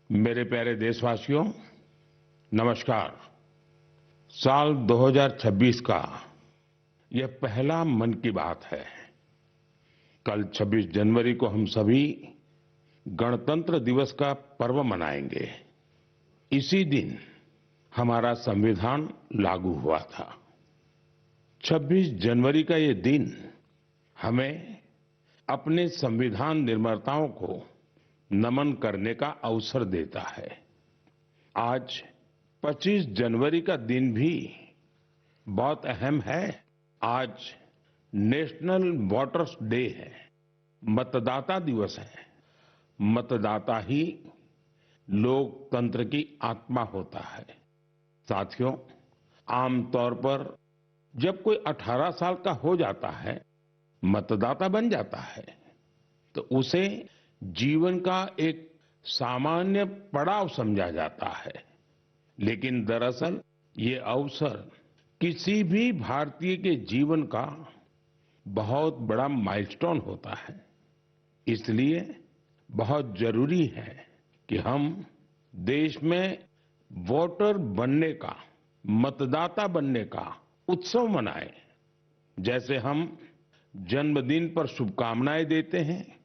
मेरे प्यारे देशवासियों, नमस्कार। साल 2026 का यह पहला मन की बात है। कल 26 जनवरी को हम सभी गणतंत्र दिवस का पर्व मनाएंगे। इसी दिन हमारा संविधान लागू हुआ था। 26 जनवरी का ये दिन हमें अपने संविधान निर्माताओं को नमन करने का अवसर देता है। आज 25 जनवरी का दिन भी बहुत अहम है। आज नेशनल वोटर्स डे है, मतदाता दिवस है। मतदाता ही लोकतंत्र की आत्मा होता है। साथियों, आमतौर पर जब कोई 18 साल का हो जाता है, मतदाता बन जाता है, तो उसे जीवन का एक सामान्य पड़ाव समझा जाता है। लेकिन दरअसल ये अवसर किसी भी भारतीय के जीवन का बहुत बड़ा माइलस्टोन होता है। इसलिए बहुत जरूरी है कि हम देश में वोटर बनने का, मतदाता बनने का उत्सव मनाएं। जैसे हम जन्मदिन पर शुभकामनाएं देते हैं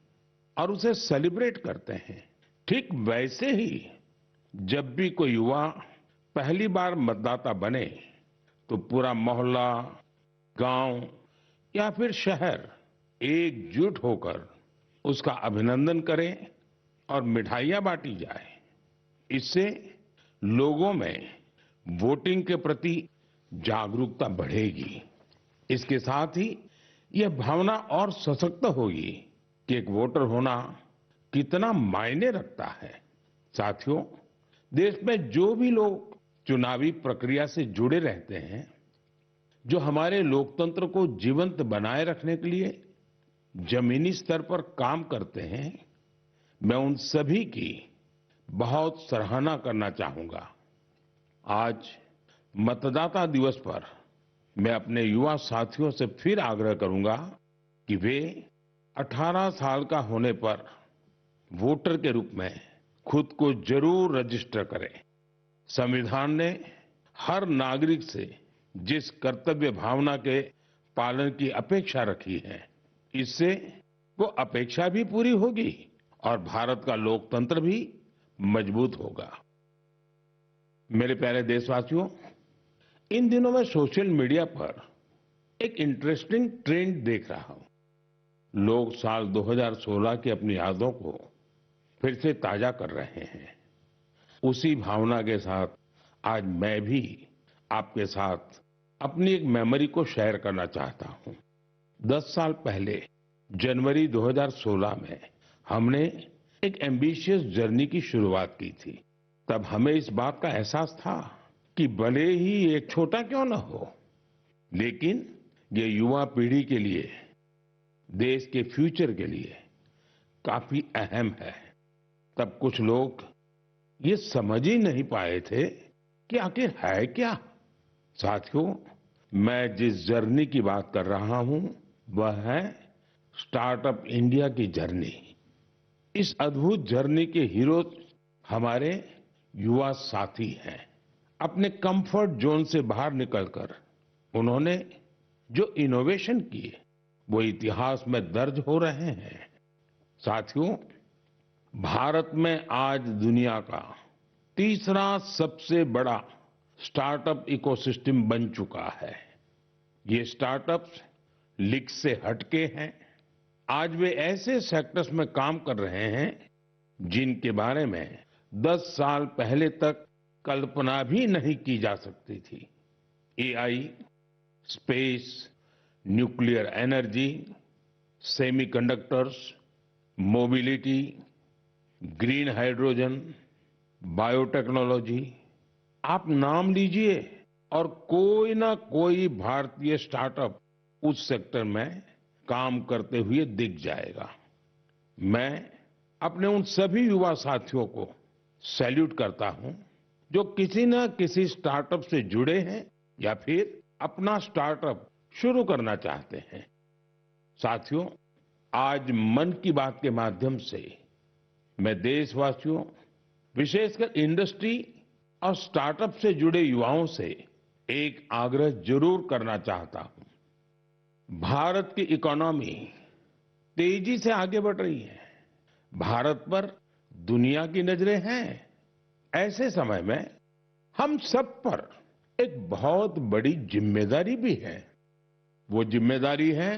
और उसे सेलिब्रेट करते हैं, ठीक वैसे ही जब भी कोई युवा पहली बार मतदाता बने तो पूरा मोहल्ला, गांव या फिर शहर एकजुट होकर उसका अभिनंदन करें और मिठाइयां बांटी जाए। इससे लोगों में वोटिंग के प्रति जागरूकता बढ़ेगी। इसके साथ ही यह भावना और सशक्त होगी कि एक वोटर होना कितना मायने रखता है। साथियों, देश में जो भी लोग चुनावी प्रक्रिया से जुड़े रहते हैं, जो हमारे लोकतंत्र को जीवंत बनाए रखने के लिए जमीनी स्तर पर काम करते हैं, मैं उन सभी की बहुत सराहना करना चाहूंगा। आज मतदाता दिवस पर मैं अपने युवा साथियों से फिर आग्रह करूंगा कि वे 18 साल का होने पर वोटर के रूप में खुद को जरूर रजिस्टर करें। संविधान ने हर नागरिक से जिस कर्तव्य भावना के पालन की अपेक्षा रखी है, इससे वो अपेक्षा भी पूरी होगी और भारत का लोकतंत्र भी मजबूत होगा। मेरे प्यारे देशवासियों, इन दिनों मैं सोशल मीडिया पर एक इंटरेस्टिंग ट्रेंड देख रहा हूं। लोग साल 2016 की अपनी यादों को फिर से ताजा कर रहे हैं। उसी भावना के साथ आज मैं भी आपके साथ अपनी एक मेमोरी को शेयर करना चाहता हूं। 10 साल पहले जनवरी 2016 में हमने एक एम्बिशियस जर्नी की शुरुआत की थी। तब हमें इस बात का एहसास था कि भले ही एक छोटा क्यों न हो, लेकिन ये युवा पीढ़ी के लिए, देश के फ्यूचर के लिए काफी अहम है। तब कुछ लोग ये समझ ही नहीं पाए थे कि आखिर है क्या। साथियों, मैं जिस जर्नी की बात कर रहा हूं वह है स्टार्टअप इंडिया की जर्नी। इस अद्भुत जर्नी के हीरो हमारे युवा साथी हैं। अपने कंफर्ट जोन से बाहर निकलकर उन्होंने जो इनोवेशन किए वो इतिहास में दर्ज हो रहे हैं। साथियों, भारत में आज दुनिया का तीसरा सबसे बड़ा स्टार्टअप इकोसिस्टम बन चुका है। ये स्टार्टअप्स लीग से हटके हैं। आज वे ऐसे सेक्टर्स में काम कर रहे हैं जिनके बारे में 10 साल पहले तक कल्पना भी नहीं की जा सकती थी। AI, space, nuclear energy, semiconductors, mobility, green hydrogen, biotechnology, आप नाम लीजिए और कोई ना कोई भारतीय स्टार्टअप उस सेक्टर में काम करते हुए दिख जाएगा। मैं अपने उन सभी युवा साथियों को सैल्यूट करता हूं जो किसी न किसी स्टार्टअप से जुड़े हैं या फिर अपना स्टार्टअप शुरू करना चाहते हैं। साथियों, आज मन की बात के माध्यम से मैं देशवासियों विशेषकर इंडस्ट्री और स्टार्टअप से जुड़े युवाओं से एक आग्रह जरूर करना चाहता हूं। भारत की इकोनॉमी तेजी से आगे बढ़ रही है। भारत पर दुनिया की नजरें हैं। ऐसे समय में हम सब पर एक बहुत बड़ी जिम्मेदारी भी है। वो जिम्मेदारी है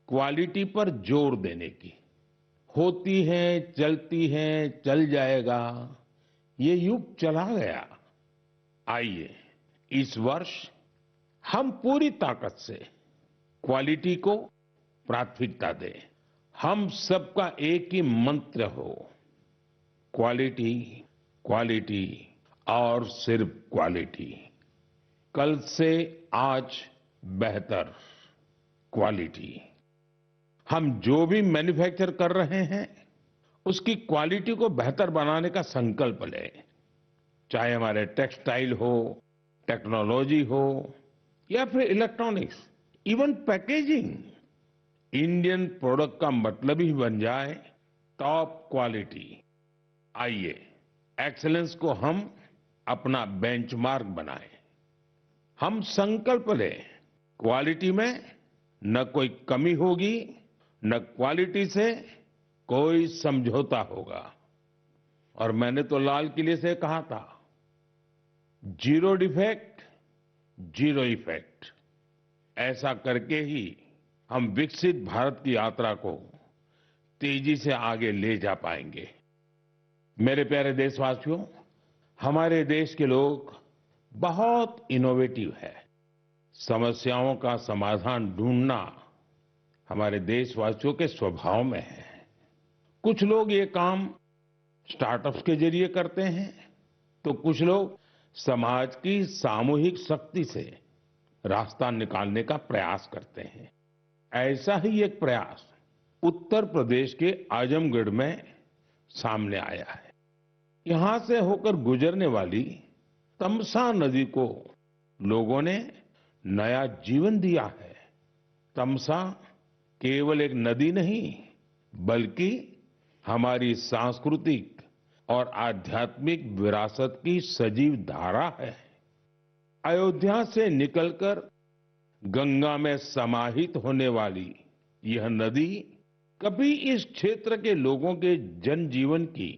क्वालिटी पर जोर देने की। होती है, चलती है, चल जाएगा, ये युग चला गया। आइए इस वर्ष हम पूरी ताकत से क्वालिटी को प्राथमिकता दें। हम सबका एक ही मंत्र हो, क्वालिटी, क्वालिटी और सिर्फ क्वालिटी। कल से आज बेहतर क्वालिटी। हम जो भी मैन्युफैक्चर कर रहे हैं उसकी क्वालिटी को बेहतर बनाने का संकल्प लें। चाहे हमारे टेक्सटाइल हो, टेक्नोलॉजी हो या फिर electronics, even packaging. Indian product का मतलब ही बन जाए टॉप क्वालिटी। आइए एक्सीलेंस को हम अपना बेंचमार्क बनाएं। हम संकल्प लें, क्वालिटी में न कोई कमी होगी, न क्वालिटी से कोई समझौता होगा। और मैंने तो लाल किले से कहा था, जीरो डिफेक्ट, जीरो इफेक्ट। ऐसा करके ही हम विकसित भारत की यात्रा को तेजी से आगे ले जा पाएंगे। मेरे प्यारे देशवासियों, हमारे देश के लोग बहुत इनोवेटिव है। समस्याओं का समाधान ढूंढना हमारे देशवासियों के स्वभाव में है। कुछ लोग ये काम स्टार्टअप्स के जरिए करते हैं, तो कुछ लोग समाज की सामूहिक शक्ति से रास्ता निकालने का प्रयास करते हैं। ऐसा ही एक प्रयास उत्तर प्रदेश के आजमगढ़ में सामने आया है। यहां से होकर गुजरने वाली तमसा नदी को लोगों ने नया जीवन दिया है। तमसा केवल एक नदी नहीं, बल्कि हमारी सांस्कृतिक और आध्यात्मिक विरासत की सजीव धारा है। अयोध्या से निकलकर गंगा में समाहित होने वाली यह नदी कभी इस क्षेत्र के लोगों के जनजीवन की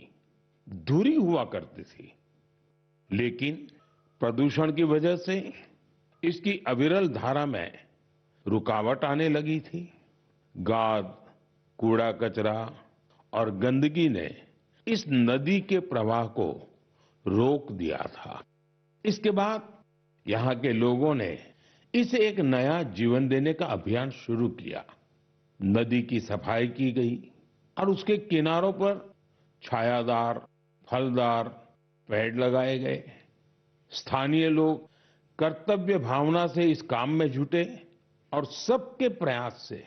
धुरी हुआ करती थी, लेकिन प्रदूषण की वजह से इसकी अविरल धारा में रुकावट आने लगी थी। गाद, कूड़ा कचरा और गंदगी ने इस नदी के प्रवाह को रोक दिया था। इसके बाद यहाँ के लोगों ने इसे एक नया जीवन देने का अभियान शुरू किया। नदी की सफाई की गई और उसके किनारों पर छायादार, फलदार पेड़ लगाए गए। स्थानीय लोग कर्तव्य भावना से इस काम में जुटे और सबके प्रयास से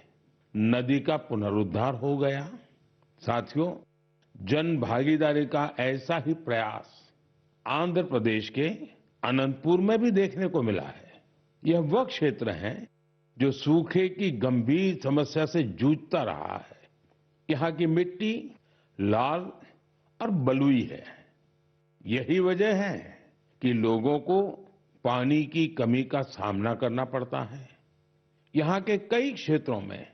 नदी का पुनरुद्धार हो गया। साथियों, जन भागीदारी का ऐसा ही प्रयास आंध्र प्रदेश के अनंतपुर में भी देखने को मिला है। यह वह क्षेत्र है जो सूखे की गंभीर समस्या से जूझता रहा है। यहाँ की मिट्टी लाल और बलुई है। यही वजह है कि लोगों को पानी की कमी का सामना करना पड़ता है। यहाँ के कई क्षेत्रों में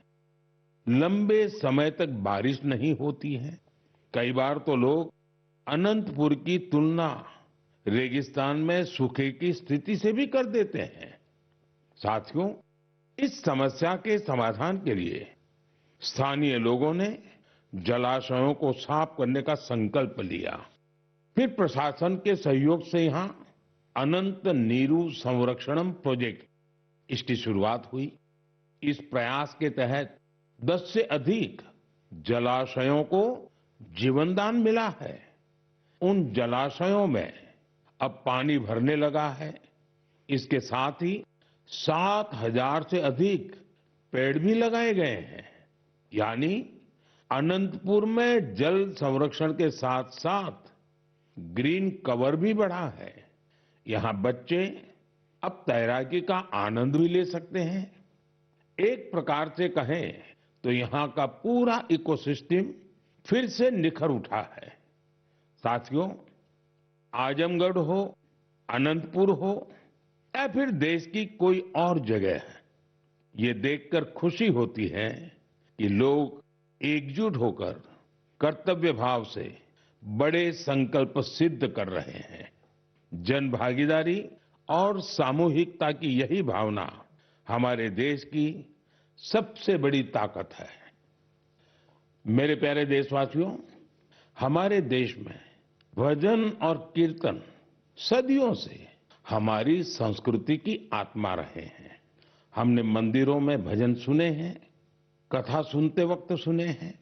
लंबे समय तक बारिश नहीं होती है। कई बार तो लोग अनंतपुर की तुलना रेगिस्तान में सूखे की स्थिति से भी कर देते हैं। साथियों, इस समस्या के समाधान के लिए स्थानीय लोगों ने जलाशयों को साफ करने का संकल्प लिया। फिर प्रशासन के सहयोग से यहाँ अनंत नीरू संरक्षणम प्रोजेक्ट, इसकी शुरुआत हुई। इस प्रयास के तहत 10 से अधिक जलाशयों को जीवनदान मिला है। उन जलाशयों में अब पानी भरने लगा है। इसके साथ ही 7,000 से अधिक पेड़ भी लगाए गए हैं। यानी अनंतपुर में जल संरक्षण के साथ साथ ग्रीन कवर भी बढ़ा है। यहाँ बच्चे अब तैराकी का आनंद भी ले सकते हैं। एक प्रकार से कहें तो यहाँ का पूरा इकोसिस्टम फिर से निखर उठा है। साथियों, आजमगढ़ हो, अनंतपुर हो या फिर देश की कोई और जगह, ये देखकर खुशी होती है कि लोग एकजुट होकर कर्तव्य भाव से बड़े संकल्प सिद्ध कर रहे हैं। जन भागीदारी और सामूहिकता की यही भावना हमारे देश की सबसे बड़ी ताकत है। मेरे प्यारे देशवासियों, हमारे देश में भजन और कीर्तन सदियों से हमारी संस्कृति की आत्मा रहे हैं। हमने मंदिरों में भजन सुने हैं, कथा सुनते वक्त सुने हैं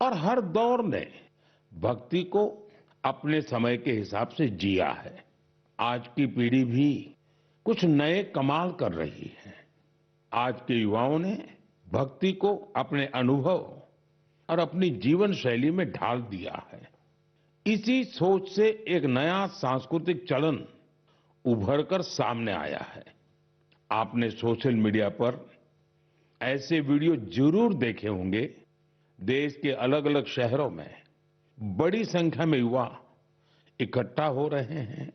और हर दौर ने भक्ति को अपने समय के हिसाब से जिया है। आज की पीढ़ी भी कुछ नए कमाल कर रही है। आज के युवाओं ने भक्ति को अपने अनुभव और अपनी जीवन शैली में ढाल दिया है। इसी सोच से एक नया सांस्कृतिक चलन उभर कर सामने आया है। आपने सोशल मीडिया पर ऐसे वीडियो जरूर देखे होंगे। देश के अलग अलग शहरों में बड़ी संख्या में युवा इकट्ठा हो रहे हैं।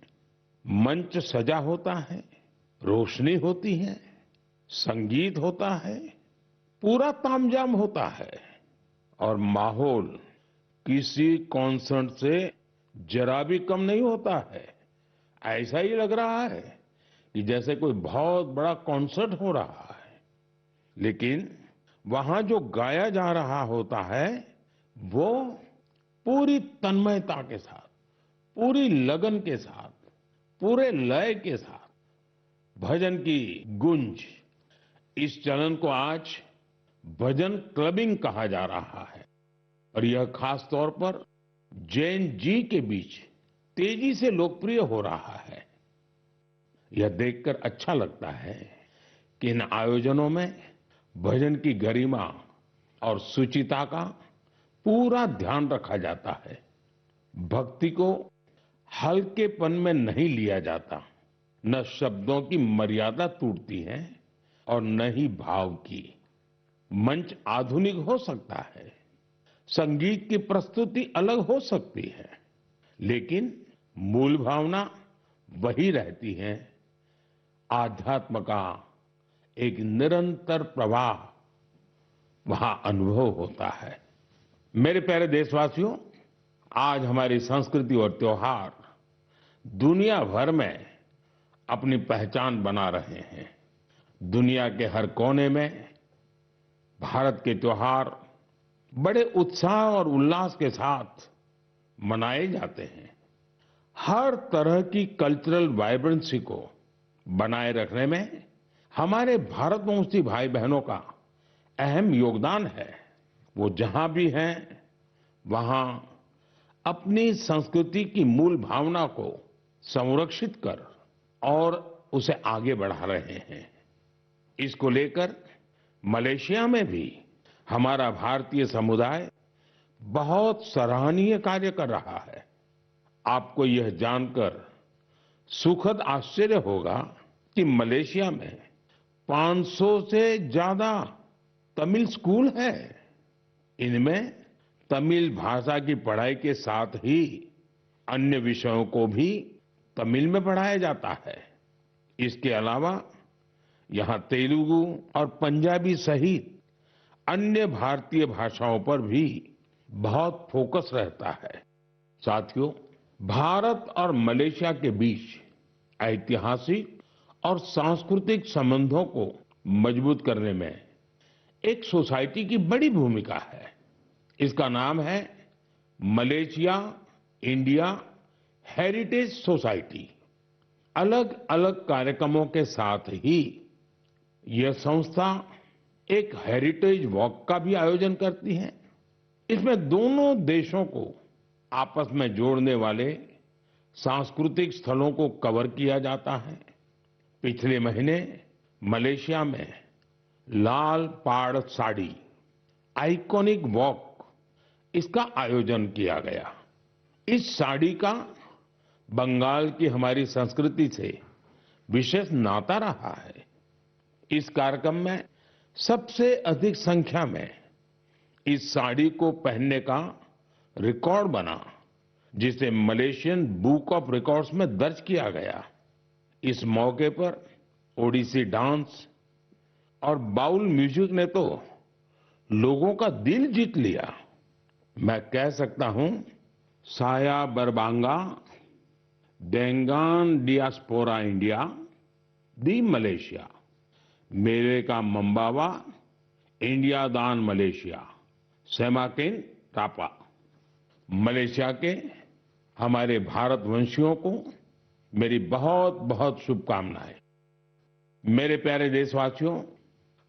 मंच सजा होता है, रोशनी होती है, संगीत होता है, पूरा तामझाम होता है और माहौल किसी कॉन्सर्ट से जरा भी कम नहीं होता है। ऐसा ही लग रहा है कि जैसे कोई बहुत बड़ा कॉन्सर्ट हो रहा है। लेकिन वहां जो गाया जा रहा होता है वो पूरी तन्मयता के साथ, पूरी लगन के साथ, पूरे लय के साथ, भजन की गूंज। इस चलन को आज भजन क्लबिंग कहा जा रहा है और यह खास तौर पर जैन जी के बीच तेजी से लोकप्रिय हो रहा है। यह देखकर अच्छा लगता है कि इन आयोजनों में भजन की गरिमा और शुचिता का पूरा ध्यान रखा जाता है। भक्ति को हल्केपन में नहीं लिया जाता। न शब्दों की मर्यादा टूटती है और न ही भाव की। मंच आधुनिक हो सकता है, संगीत की प्रस्तुति अलग हो सकती है, लेकिन मूल भावना वही रहती है। आध्यात्म का एक निरंतर प्रवाह वहां अनुभव होता है। मेरे प्यारे देशवासियों, आज हमारी संस्कृति और त्योहार दुनिया भर में अपनी पहचान बना रहे हैं। दुनिया के हर कोने में भारत के त्योहार बड़े उत्साह और उल्लास के साथ मनाए जाते हैं। हर तरह की कल्चरल वाइब्रेंसी को बनाए रखने में हमारे भारतवंशी भाई बहनों का अहम योगदान है। वो जहां भी हैं, वहां अपनी संस्कृति की मूल भावना को संरक्षित कर और उसे आगे बढ़ा रहे हैं। इसको लेकर मलेशिया में भी हमारा भारतीय समुदाय बहुत सराहनीय कार्य कर रहा है। आपको यह जानकर सुखद आश्चर्य होगा कि मलेशिया में 500 से ज्यादा तमिल स्कूल हैं। इनमें तमिल भाषा की पढ़ाई के साथ ही अन्य विषयों को भी तमिल में पढ़ाया जाता है। इसके अलावा यहां तेलुगु और पंजाबी सहित अन्य भारतीय भाषाओं पर भी बहुत फोकस रहता है। साथियों, भारत और मलेशिया के बीच ऐतिहासिक और सांस्कृतिक संबंधों को मजबूत करने में एक सोसाइटी की बड़ी भूमिका है। इसका नाम है मलेशिया इंडिया हेरिटेज सोसाइटी। अलग अलग कार्यक्रमों के साथ ही यह संस्था एक हेरिटेज वॉक का भी आयोजन करती है। इसमें दोनों देशों को आपस में जोड़ने वाले सांस्कृतिक स्थलों को कवर किया जाता है। पिछले महीने मलेशिया में लाल पाड़ साड़ी आइकॉनिक वॉक, इसका आयोजन किया गया। इस साड़ी का बंगाल की हमारी संस्कृति से विशेष नाता रहा है। इस कार्यक्रम में सबसे अधिक संख्या में इस साड़ी को पहनने का रिकॉर्ड बना। जिसे मलेशियन बुक ऑफ रिकॉर्ड्स में दर्ज किया गया। इस मौके पर ओडिसी डांस और बाउल म्यूजिक ने तो लोगों का दिल जीत लिया। मैं कह सकता हूं, साया बरबांगा डेंगान डियास्पोरा इंडिया दी मलेशिया, मेरे का मंबावा इंडिया दान मलेशिया, सेमाकिन टापा। मलेशिया के हमारे भारतवंशियों को मेरी बहुत बहुत शुभकामनाएं। मेरे प्यारे देशवासियों,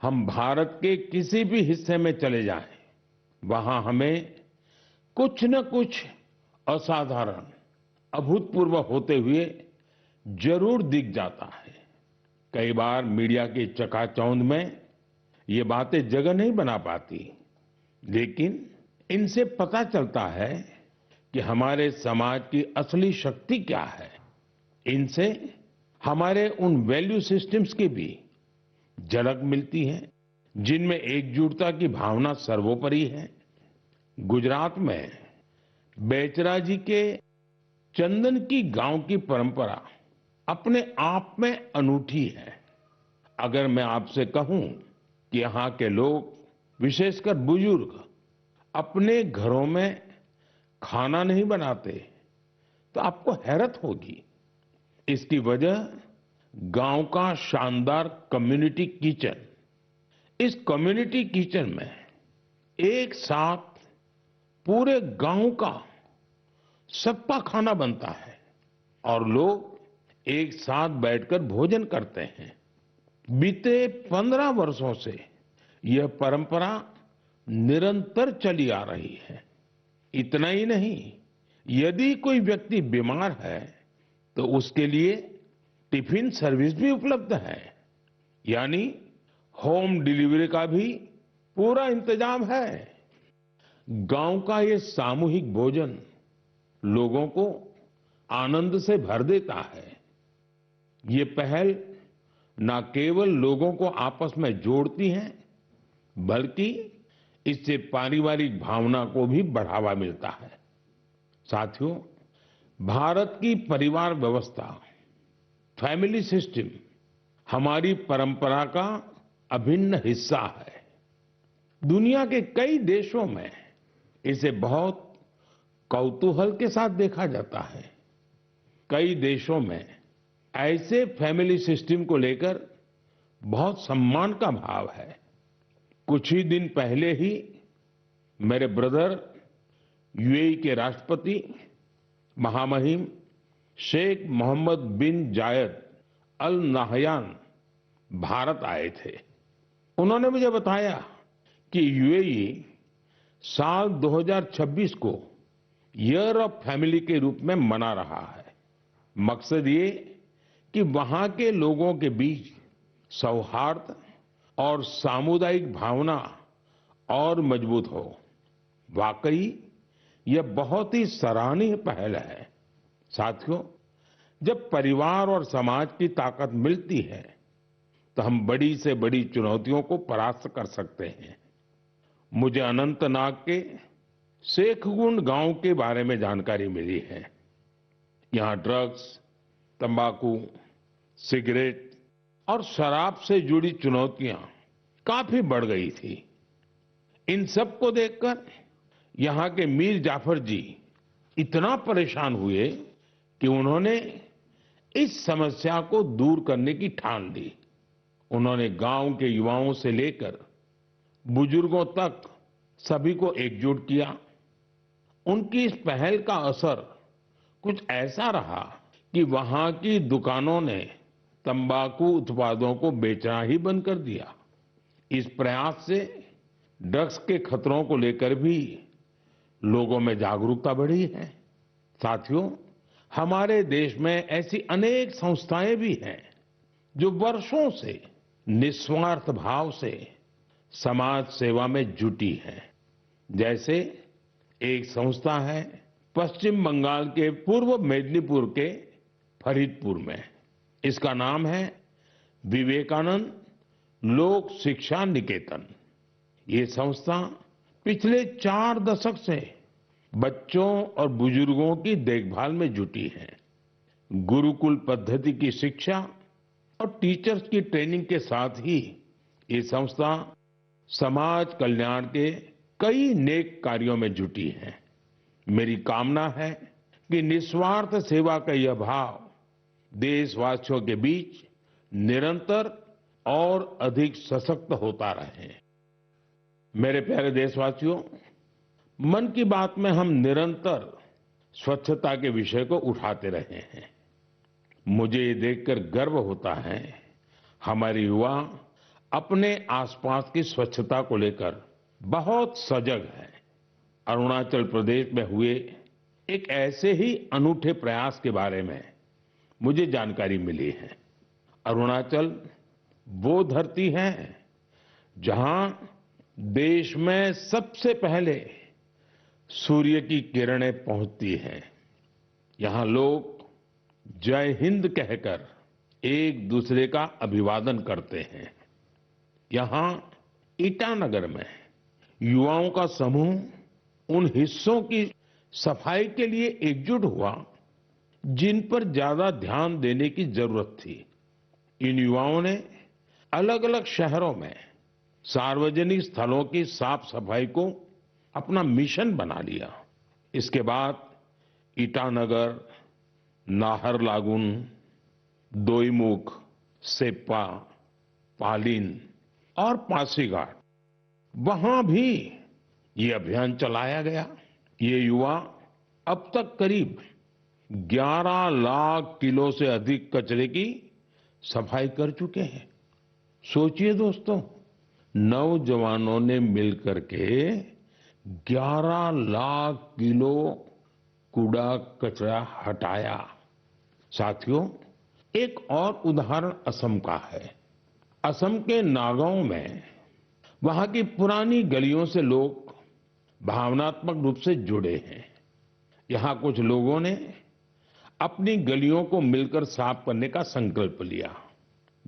हम भारत के किसी भी हिस्से में चले जाएं, वहां हमें कुछ न कुछ असाधारण, अभूतपूर्व होते हुए जरूर दिख जाता है। कई बार मीडिया की चकाचौंध में ये बातें जगह नहीं बना पाती, लेकिन इनसे पता चलता है कि हमारे समाज की असली शक्ति क्या है। इनसे हमारे उन वैल्यू सिस्टम्स की भी झलक मिलती है जिनमें एकजुटता की भावना सर्वोपरि है। गुजरात में बेचरा जी के चंदन की गांव की परंपरा अपने आप में अनूठी है। अगर मैं आपसे कहूं कि यहाँ के लोग, विशेषकर बुजुर्ग, अपने घरों में खाना नहीं बनाते, तो आपको हैरत होगी। इसकी वजह गांव का शानदार कम्युनिटी किचन। इस कम्युनिटी किचन में एक साथ पूरे गांव का सबका खाना बनता है और लोग एक साथ बैठकर भोजन करते हैं। बीते 15 वर्षों से यह परंपरा निरंतर चली आ रही है। इतना ही नहीं, यदि कोई व्यक्ति बीमार है तो उसके लिए टिफिन सर्विस भी उपलब्ध है, यानी होम डिलीवरी का भी पूरा इंतजाम है। गांव का ये सामूहिक भोजन लोगों को आनंद से भर देता है। ये पहल न केवल लोगों को आपस में जोड़ती है, बल्कि इससे पारिवारिक भावना को भी बढ़ावा मिलता है। साथियों, भारत की परिवार व्यवस्था, फैमिली सिस्टम हमारी परंपरा का अभिन्न हिस्सा है। दुनिया के कई देशों में इसे बहुत कौतूहल के साथ देखा जाता है। कई देशों में ऐसे फैमिली सिस्टम को लेकर बहुत सम्मान का भाव है। कुछ ही दिन पहले ही मेरे ब्रदर यूएई के राष्ट्रपति महामहिम शेख मोहम्मद बिन जायद अल नाहयान भारत आए थे। उन्होंने मुझे बताया कि यूएई साल 2026 को ईयर ऑफ फैमिली के रूप में मना रहा है। मकसद ये कि वहां के लोगों के बीच सौहार्द और सामुदायिक भावना और मजबूत हो। वाकई यह बहुत ही सराहनीय पहल है। साथियों, जब परिवार और समाज की ताकत मिलती है तो हम बड़ी से बड़ी चुनौतियों को परास्त कर सकते हैं। मुझे अनंतनाग के शेखगुंड गांव के बारे में जानकारी मिली है। यहाँ ड्रग्स, तंबाकू, सिगरेट और शराब से जुड़ी चुनौतियां काफी बढ़ गई थी। इन सब को देखकर यहाँ के मीर जाफर जी इतना परेशान हुए कि उन्होंने इस समस्या को दूर करने की ठान ली। उन्होंने गांव के युवाओं से लेकर बुजुर्गों तक सभी को एकजुट किया। उनकी इस पहल का असर कुछ ऐसा रहा कि वहां की दुकानों ने तंबाकू उत्पादों को बेचना ही बंद कर दिया। इस प्रयास से ड्रग्स के खतरों को लेकर भी लोगों में जागरूकता बढ़ी है। साथियों, हमारे देश में ऐसी अनेक संस्थाएं भी हैं जो वर्षों से निस्वार्थ भाव से समाज सेवा में जुटी हैं। जैसे एक संस्था है पश्चिम बंगाल के पूर्व मेदिनीपुर के फरीदपुर में। इसका नाम है विवेकानंद लोक शिक्षा निकेतन। ये संस्था पिछले 4 दशक से बच्चों और बुजुर्गों की देखभाल में जुटी है। गुरुकुल पद्धति की शिक्षा और टीचर्स की ट्रेनिंग के साथ ही ये संस्था समाज कल्याण के कई नेक कार्यों में जुटी है। मेरी कामना है कि निस्वार्थ सेवा का यह भाव देशवासियों के बीच निरंतर और अधिक सशक्त होता रहे। मेरे प्यारे देशवासियों, मन की बात में हम निरंतर स्वच्छता के विषय को उठाते रहे हैं। मुझे ये देखकर गर्व होता है, हमारे युवा अपने आसपास की स्वच्छता को लेकर बहुत सजग हैं। अरुणाचल प्रदेश में हुए एक ऐसे ही अनूठे प्रयास के बारे में मुझे जानकारी मिली है। अरुणाचल वो धरती है जहां देश में सबसे पहले सूर्य की किरणें पहुंचती हैं। यहां लोग जय हिंद कहकर एक दूसरे का अभिवादन करते हैं। यहां ईटानगर में युवाओं का समूह उन हिस्सों की सफाई के लिए एकजुट हुआ जिन पर ज्यादा ध्यान देने की जरूरत थी। इन युवाओं ने अलग अलग शहरों में सार्वजनिक स्थलों की साफ सफाई को अपना मिशन बना लिया। इसके बाद ईटानगर, नाहरलागुन, दोईमुख, सेप्पा, पालिन और पासीघाट, वहां भी ये अभियान चलाया गया। ये युवा अब तक करीब 11 लाख किलो से अधिक कचरे की सफाई कर चुके हैं। सोचिए दोस्तों, नौजवानों ने मिलकर के 11 लाख किलो कूड़ा कचरा हटाया। साथियों, एक और उदाहरण असम का है। असम के नागांव में वहां की पुरानी गलियों से लोग भावनात्मक रूप से जुड़े हैं। यहां कुछ लोगों ने अपनी गलियों को मिलकर साफ करने का संकल्प लिया।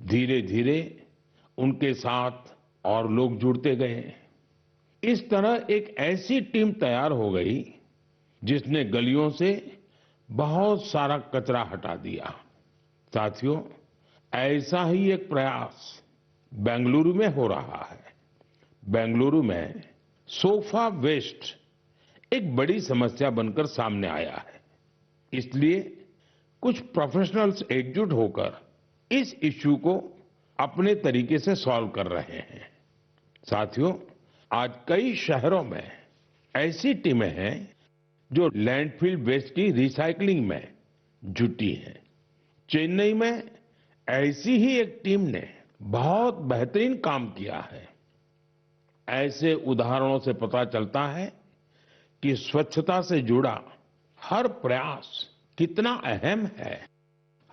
धीरे धीरे उनके साथ और लोग जुड़ते गए। इस तरह एक ऐसी टीम तैयार हो गई जिसने गलियों से बहुत सारा कचरा हटा दिया। साथियों, ऐसा ही एक प्रयास बेंगलुरु में हो रहा है। बेंगलुरु में सोफा वेस्ट एक बड़ी समस्या बनकर सामने आया है। इसलिए कुछ प्रोफेशनल्स एकजुट होकर इस इश्यू को अपने तरीके से सॉल्व कर रहे हैं। साथियों, आज कई शहरों में ऐसी टीमें हैं जो लैंडफिल वेस्ट की रिसाइकलिंग में जुटी हैं। चेन्नई में ऐसी ही एक टीम ने बहुत बेहतरीन काम किया है। ऐसे उदाहरणों से पता चलता है कि स्वच्छता से जुड़ा हर प्रयास कितना अहम है।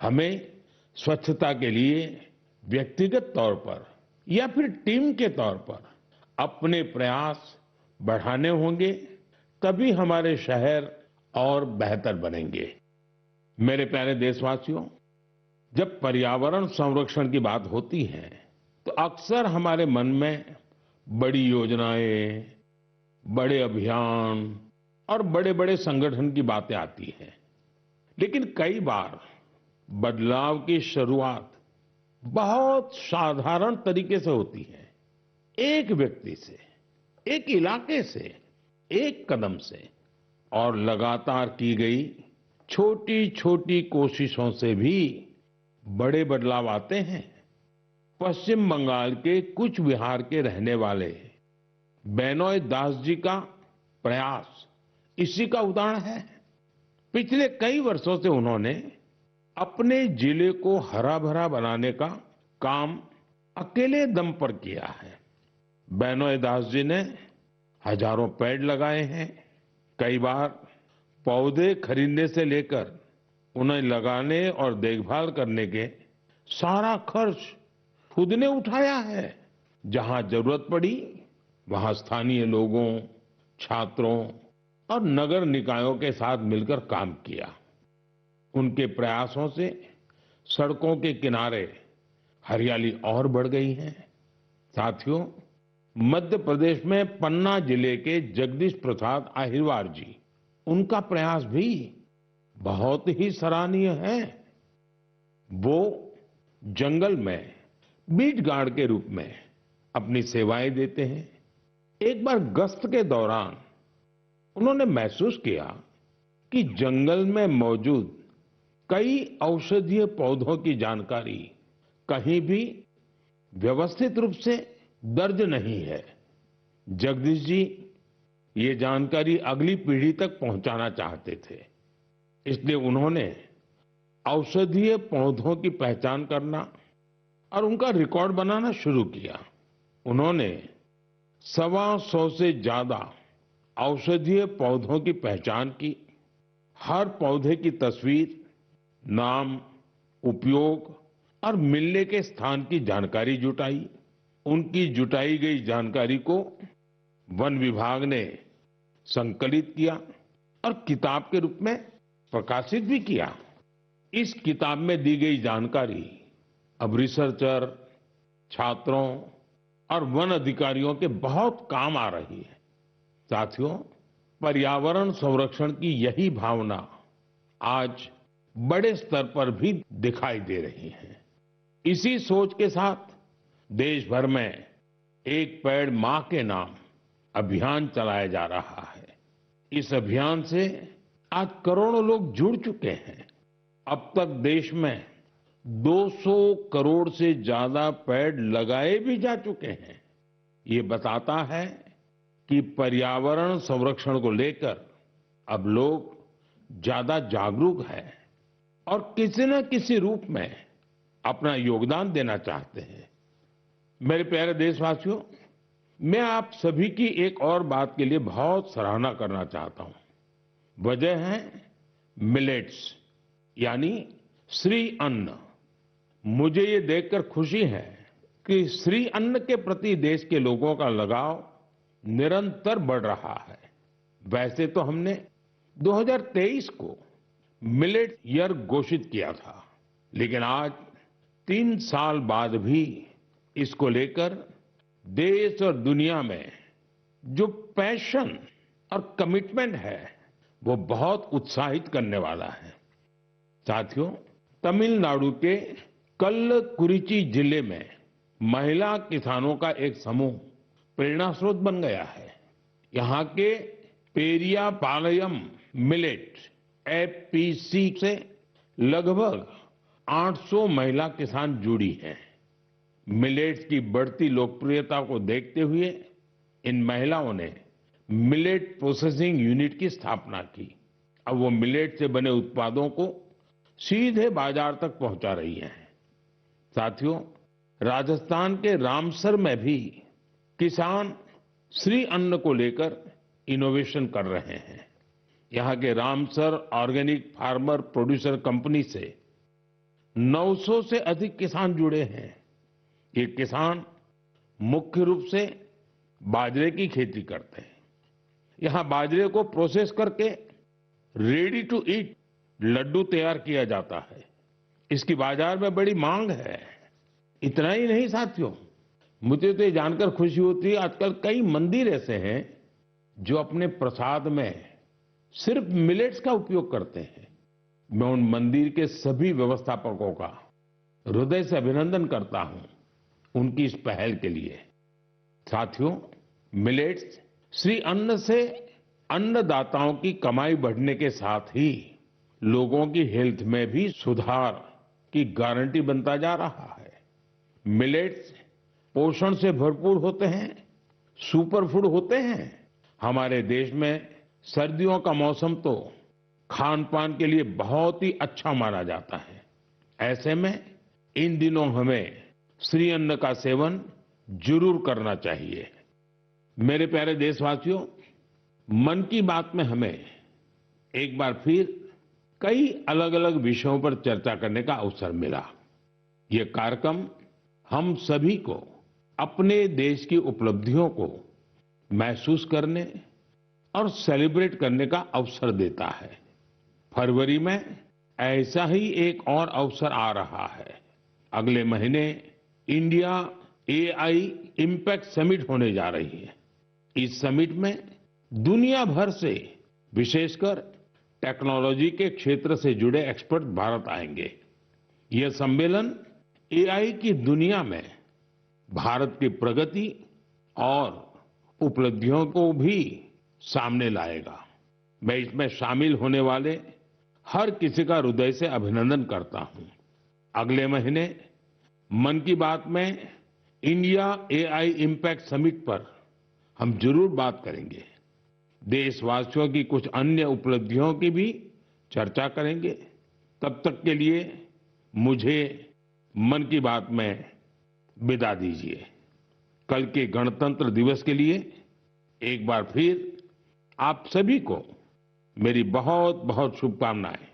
हमें स्वच्छता के लिए व्यक्तिगत तौर पर या फिर टीम के तौर पर अपने प्रयास बढ़ाने होंगे, तभी हमारे शहर और बेहतर बनेंगे। मेरे प्यारे देशवासियों, जब पर्यावरण संरक्षण की बात होती है तो अक्सर हमारे मन में बड़ी योजनाएं, बड़े अभियान और बड़े-बड़े संगठन की बातें आती हैं। लेकिन कई बार बदलाव की शुरुआत बहुत साधारण तरीके से होती है। एक व्यक्ति से, एक इलाके से, एक कदम से, और लगातार की गई छोटी-छोटी कोशिशों से भी बड़े बदलाव आते हैं। पश्चिम बंगाल के कुछ विहार के रहने वाले बेनोय दास जी का प्रयास इसी का उदाहरण है। पिछले कई वर्षों से उन्होंने अपने जिले को हरा भरा बनाने का काम अकेले दम पर किया है। बेनोय दास जी ने हजारों पेड़ लगाए हैं। कई बार पौधे खरीदने से लेकर उन्हें लगाने और देखभाल करने के सारा खर्च खुद ने उठाया है। जहां जरूरत पड़ी वहां स्थानीय लोगों, छात्रों और नगर निकायों के साथ मिलकर काम किया। उनके प्रयासों से सड़कों के किनारे हरियाली और बढ़ गई है। साथियों, मध्य प्रदेश में पन्ना जिले के जगदीश प्रसाद अहिरवार जी उनका प्रयास भी बहुत ही सराहनीय है। वो जंगल में बीट गार्ड के रूप में अपनी सेवाएं देते हैं। एक बार गश्त के दौरान उन्होंने महसूस किया कि जंगल में मौजूद कई औषधीय पौधों की जानकारी कहीं भी व्यवस्थित रूप से दर्ज नहीं है। जगदीश जी ये जानकारी अगली पीढ़ी तक पहुंचाना चाहते थे, इसलिए उन्होंने औषधीय पौधों की पहचान करना और उनका रिकॉर्ड बनाना शुरू किया। उन्होंने 125 से ज्यादा औषधीय पौधों की पहचान की। हर पौधे की तस्वीर, नाम, उपयोग और मिलने के स्थान की जानकारी जुटाई। उनकी जुटाई गई जानकारी को वन विभाग ने संकलित किया और किताब के रूप में प्रकाशित भी किया। इस किताब में दी गई जानकारी अब रिसर्चर, छात्रों और वन अधिकारियों के बहुत काम आ रही है। साथियों, पर्यावरण संरक्षण की यही भावना आज बड़े स्तर पर भी दिखाई दे रही है। इसी सोच के साथ देश भर में एक पेड़ मां के नाम अभियान चलाया जा रहा है। इस अभियान से आज करोड़ों लोग जुड़ चुके हैं। अब तक देश में 200 करोड़ से ज्यादा पेड़ लगाए भी जा चुके हैं। ये बताता है कि पर्यावरण संरक्षण को लेकर अब लोग ज्यादा जागरूक हैं और किसी न किसी रूप में अपना योगदान देना चाहते हैं। मेरे प्यारे देशवासियों, मैं आप सभी की एक और बात के लिए बहुत सराहना करना चाहता हूं। वजह है मिलेट्स, यानी श्री अन्न। मुझे ये देखकर खुशी है कि श्री अन्न के प्रति देश के लोगों का लगाव निरंतर बढ़ रहा है। वैसे तो हमने 2023 को मिलेट ईयर घोषित किया था, लेकिन आज 3 साल बाद भी इसको लेकर देश और दुनिया में जो पैशन और कमिटमेंट है वो बहुत उत्साहित करने वाला है। साथियों, तमिलनाडु के कल्लकुरिची जिले में महिला किसानों का एक समूह प्रेरणा स्रोत बन गया है। यहाँ के पेरिया पालयम मिलेट एफपीसी से लगभग 800 महिला किसान जुड़ी हैं। मिलेट्स की बढ़ती लोकप्रियता को देखते हुए इन महिलाओं ने मिलेट प्रोसेसिंग यूनिट की स्थापना की। अब वो मिलेट से बने उत्पादों को सीधे बाजार तक पहुंचा रही हैं। साथियों, राजस्थान के रामसर में भी किसान श्री अन्न को लेकर इनोवेशन कर रहे हैं। यहाँ के Ramsar organic farmer producer company से 900 से अधिक किसान जुड़े हैं। ये किसान मुख्य रूप से बाजरे की खेती करते हैं। यहाँ बाजरे को प्रोसेस करके रेडी टू ईट लड्डू तैयार किया जाता है। इसकी बाजार में बड़ी मांग है। इतना ही नहीं साथियों, मुझे तो ये जानकर खुशी होती है आजकल कई मंदिर ऐसे हैं जो अपने प्रसाद में सिर्फ मिलेट्स का उपयोग करते हैं। मैं उन मंदिर के सभी व्यवस्थापकों का हृदय से अभिनंदन करता हूं उनकी इस पहल के लिए। साथियों, मिलेट्स श्री अन्न से अन्नदाताओं की कमाई बढ़ने के साथ ही लोगों की हेल्थ में भी सुधार की गारंटी बनता जा रहा है। मिलेट्स पोषण से भरपूर होते हैं, सुपर फूड होते हैं। हमारे देश में सर्दियों का मौसम तो खान पान के लिए बहुत ही अच्छा माना जाता है। ऐसे में इन दिनों हमें श्री अन्न का सेवन जरूर करना चाहिए। मेरे प्यारे देशवासियों, मन की बात में हमें एक बार फिर कई अलग अलग विषयों पर चर्चा करने का अवसर मिला। ये कार्यक्रम हम सभी को अपने देश की उपलब्धियों को महसूस करने और सेलिब्रेट करने का अवसर देता है। फरवरी में ऐसा ही एक और अवसर आ रहा है। अगले महीने इंडिया एआई इम्पैक्ट समिट होने जा रही है। इस समिट में दुनिया भर से विशेषकर टेक्नोलॉजी के क्षेत्र से जुड़े एक्सपर्ट भारत आएंगे। यह सम्मेलन एआई की दुनिया में भारत की प्रगति और उपलब्धियों को भी सामने लाएगा। मैं इसमें शामिल होने वाले हर किसी का हृदय से अभिनंदन करता हूं। अगले महीने मन की बात में इंडिया एआई इम्पैक्ट समिट पर हम जरूर बात करेंगे। देशवासियों की कुछ अन्य उपलब्धियों की भी चर्चा करेंगे। तब तक के लिए मुझे मन की बात में विदा दीजिए। कल के गणतंत्र दिवस के लिए एक बार फिर आप सभी को मेरी बहुत बहुत शुभकामनाएं।